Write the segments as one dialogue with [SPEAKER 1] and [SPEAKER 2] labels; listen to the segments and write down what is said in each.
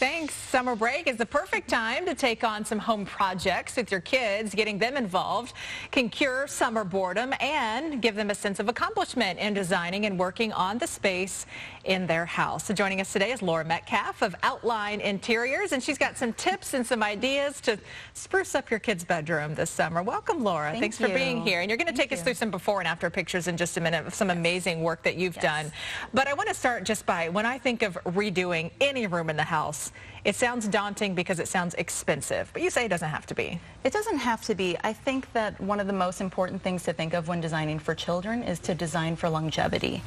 [SPEAKER 1] thanks. Summer break is the perfect time to take on some home projects with your kids. Getting them involved can cure summer boredom and give them a sense of accomplishment in designing and working on the space in their house. So joining us today is Laura Metcalf of Outline Interiors, and she's got some tips and some ideas to spruce up your kids' bedroom this summer. Welcome, Laura. Thanks for being here. And you're going to take us through some before and after pictures in just a minute of some amazing work that you've done. But I want to start just by, when I think of redoing any room in the house, it sounds daunting because it sounds expensive, but you say it doesn't have to be.
[SPEAKER 2] It doesn't have to be. I think that one of the most important things to think of when designing for children is to design for longevity.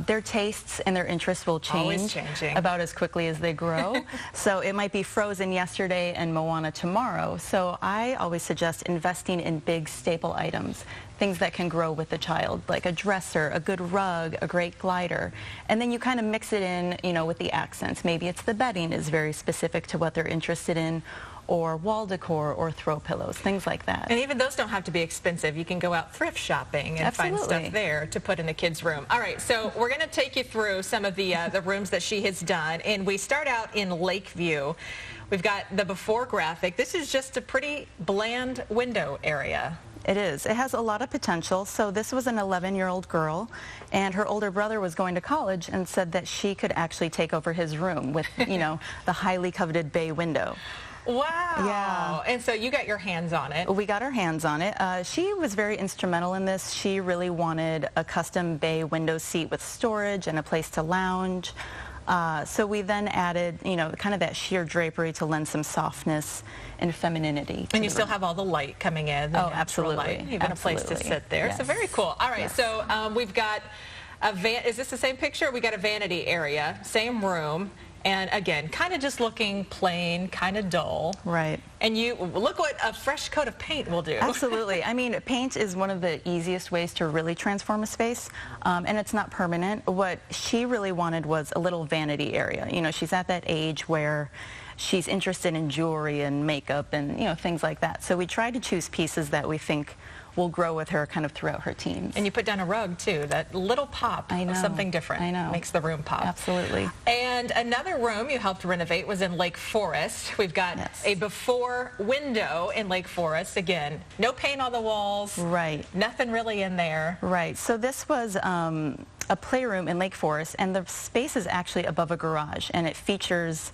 [SPEAKER 2] Their tastes and their interests will change about as quickly as they grow. So it might be Frozen yesterday and Moana tomorrow. So I always suggest investing in big staple items, things that can grow with the child, like a dresser, a good rug, a great glider. And then you kind of mix it in, you know, with the accents. Maybe it's the bedding is very specific to what they're interested in, or wall decor or throw pillows, things like that.
[SPEAKER 1] And even those don't have to be expensive. You can go out thrift shopping and find stuff there to put in the kids' room. All right, so we're going to take you through some of the rooms that she has done, and we start out in Lakeview. We've got the before graphic. This is just a pretty bland window area.
[SPEAKER 2] It is. It has a lot of potential. So this was an 11-year-old girl, and her older brother was going to college and said that she could actually take over his room with, you know, the highly coveted bay window.
[SPEAKER 1] Wow.
[SPEAKER 2] Yeah.
[SPEAKER 1] And so you got your hands on it.
[SPEAKER 2] We got our hands on it. She was very instrumental in this. She really wanted a custom bay window seat with storage and a place to lounge. So we then added, you know, kind of that sheer drapery to lend some softness and femininity.
[SPEAKER 1] And you still have all the light coming in.
[SPEAKER 2] Oh, absolutely.
[SPEAKER 1] Light. Even a place to sit there.
[SPEAKER 2] Yes.
[SPEAKER 1] So very cool. All right. So we've got a is this the same picture? We got a vanity area, same room. And again, kind of just looking plain, kind of dull.
[SPEAKER 2] Right.
[SPEAKER 1] And you look what a fresh coat of paint will do.
[SPEAKER 2] Absolutely. I mean, paint is one of the easiest ways to really transform a space, and it's not permanent. What she really wanted was a little vanity area. You know, she's at that age where she's interested in jewelry and makeup and, you know, things like that. So we tried to choose pieces that we think will grow with her kind of throughout her teens.
[SPEAKER 1] And you put down a rug too, that little pop of something different.
[SPEAKER 2] I know.
[SPEAKER 1] Makes the room pop.
[SPEAKER 2] Absolutely.
[SPEAKER 1] And another room you helped renovate was in Lake Forest. We've got a before window in Lake Forest. Again, no paint on the walls.
[SPEAKER 2] Right.
[SPEAKER 1] Nothing really in there.
[SPEAKER 2] Right. So this was a playroom in Lake Forest, and the space is actually above a garage, and it features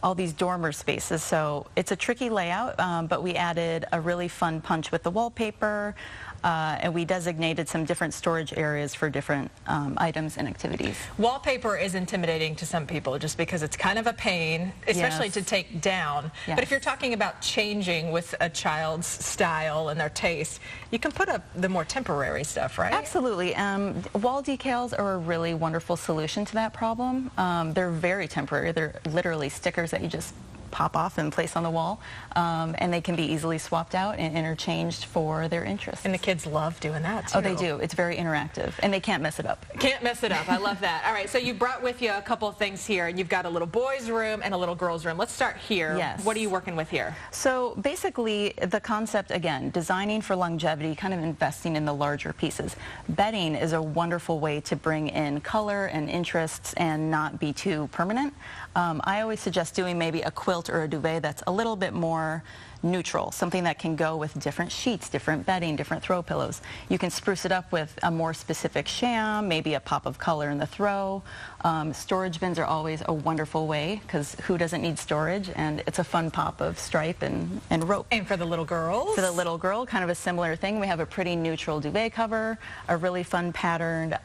[SPEAKER 2] all these dormer spaces. So it's a tricky layout, but we added a really fun punch with the wallpaper, and we designated some different storage areas for different items and activities.
[SPEAKER 1] Wallpaper is intimidating to some people just because it's kind of a pain, especially to take down. But if you're talking about changing with a child's style and their taste, you can put up the more temporary stuff, right?
[SPEAKER 2] Absolutely. Wall decals are a really wonderful solution to that problem. They're very temporary. They're literally stickers that you just pop off and place on the wall, and they can be easily swapped out and interchanged for their interests.
[SPEAKER 1] And the kids love doing that too.
[SPEAKER 2] Oh, they do. It's very interactive, and they can't mess it up.
[SPEAKER 1] Can't mess it up. I love that. All right, so you brought with you a couple of things here, and you've got a little boys' room and a little girls' room. Let's start here.
[SPEAKER 2] Yes.
[SPEAKER 1] What are you working with here?
[SPEAKER 2] So basically, the concept, again, designing for longevity, kind of investing in the larger pieces. Bedding is a wonderful way to bring in color and interests and not be too permanent. I always suggest doing maybe a quilt or a duvet that's a little bit more neutral, something that can go with different sheets, different bedding, different throw pillows. You can spruce it up with a more specific sham, maybe a pop of color in the throw. Storage bins are always a wonderful way, because who doesn't need storage? And it's a fun pop of stripe and rope.
[SPEAKER 1] And for the little girls?
[SPEAKER 2] For the little girl, kind of a similar thing. We have a pretty neutral duvet cover, a really fun patterned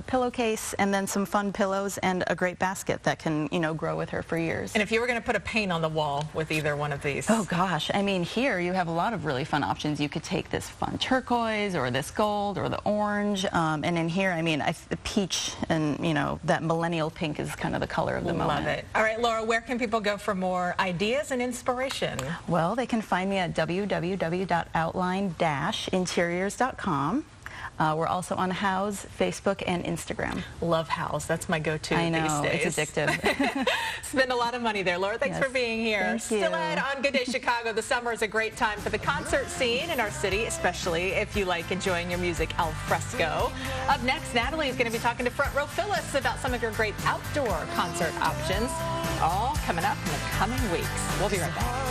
[SPEAKER 2] pillowcase, and then some fun pillows and a great basket that can, you know, grow with her for years.
[SPEAKER 1] And if you were going to put a paint on the wall with either one of these?
[SPEAKER 2] Oh gosh, I mean, here you have a lot of really fun options. You could take this fun turquoise or this gold or the orange, and in here, I mean, the peach and, you know, that millennial pink is kind of the color of the moment.
[SPEAKER 1] Love it. All right, Laura, where can people go for more ideas and inspiration?
[SPEAKER 2] Well, they can find me at www.outline-interiors.com. We're also on House, Facebook, and Instagram.
[SPEAKER 1] Love House. That's my go-to these days.
[SPEAKER 2] I know, it's addictive.
[SPEAKER 1] Spend a lot of money there. Laura, thanks for being here.
[SPEAKER 2] Thank you.
[SPEAKER 1] Still ahead on Good Day Chicago, the summer is a great time for the concert scene in our city, especially if you like enjoying your music al fresco. Up next, Natalie is going to be talking to Front Row Phyllis about some of your great outdoor concert options. All coming up in the coming weeks. We'll be right back.